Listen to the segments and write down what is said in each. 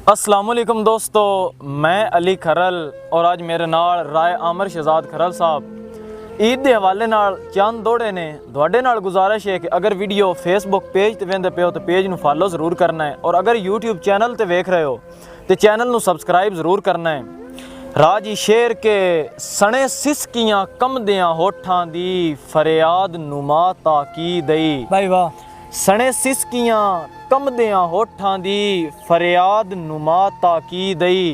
अस्सलामुअलैकुम दोस्तों, मैं अली खरल और आज मेरे नाल राय आमर शहजाद खरल साहब ईद के हवाले नाल चंद दौड़े ने तुहाडे नाल गुजारिश है कि अगर वीडियो फेसबुक पेज ते वेंदे पे हो तो पेज नूं फॉलो ज़रूर करना है और अगर यूट्यूब चैनल ते वेख रहे हो तो चैनल नूं सब्सक्राइब ज़रूर करना है। राजी शेर के सने सिसकियां कमदियां होठां दी फरियाद नुमा ताकी दई भाई वाह। सने सिसकियां कमदियां होठां दी फरियाद नुमा ताकी दई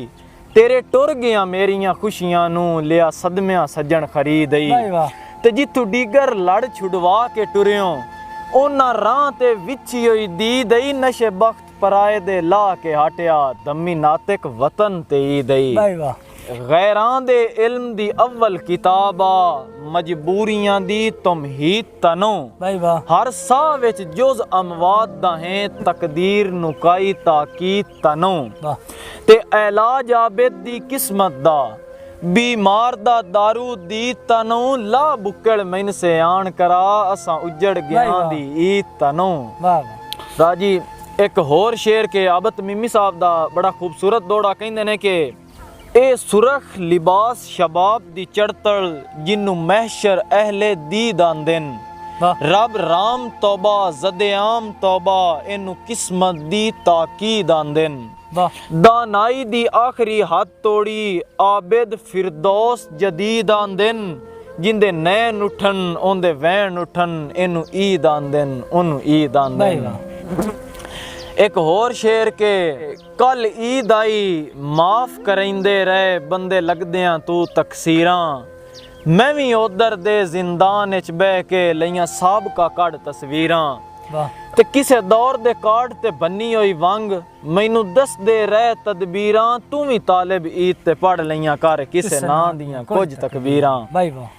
तेरे टुर गया मेरियां खुशियां नू लिया सदमियां सज्जन खरीदई भाई वाह। ते जिथू डीगर लड़ छुड़वा के टुरियो ओना राह ते विछी होई दी दई नशे बख्त पराए दे ला के हटिया दमी नातिक वतन ते ई दई भाई वाह। गैरां दे इल्म दी अव्वल किताबा मजबूरियां दी तुम ही तनो भाई वाह। हर साह विच जुज अमवात दा है तकदीर नुकाई ताकी तनो वाह। ते ऐलाज आबिद दी किस्मत दा बीमार दा दारू दी तनो ला बुक्कड़ मैन से आन करा असा उजड़ गया दी ई तनो। वाह वाह। राजी एक होर शेर के आबत मिमी साहब दा बड़ा खूबसूरत दौड़ा कहंदे ने कि ए सुरख लिबास शबाब दी चढ़तल जिन्नू महशर अहले दीद आंदन रब राम तौबा जदेआम तौबा इनू किस्मत दी ताकीद आंदन दानाई दी आखिरी हद तोड़ी आबिद फिरदौस जदीद आंदन जिंदे नैन उठन ओंदे वैन उठन इनू ईद आंदन उनू ईद आंदन। एक होर शेर के कल ईद आई माफ करेंदे रहे बंदे लगदियां तू तकसीरां मैं भी उधर दे जिंदान च बह के लइयां साबका कड़ तस्वीरां ते किसे दौर दे कार्ड ते बन्नी होई वंग मैनू दस दे रह तदबीरां तू भी तालिब ईद ते पढ़ लइयां कर किसे ना दियां कुछ तकबीरां। भाई वाह।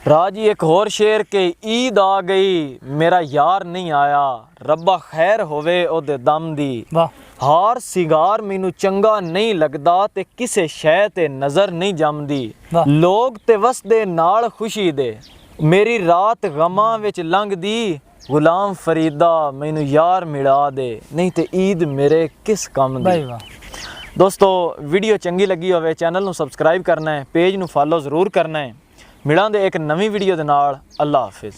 राजी एक होर शेर के ईद आ गई मेरा यार नहीं आया रब्बा खैर होवे ओदे दम दी हार सिगार मैनू चंगा नहीं लगदा ते किसे शै ते नजर नहीं जमदी लोग ते वसदे नाल खुशी दे मेरी रात गमां विच लंघदी गुलाम फरीदा मैनू यार मिला दे नहीं ते ईद मेरे किस कम दी। दोस्तों वीडियो चंगी लगी होवे चैनल नू सबसक्राइब करना है पेज नू फॉलो ज़रूर करना है। मिलांगे एक नवी वीडियो दे नाल। अल्लाह हाफिज़।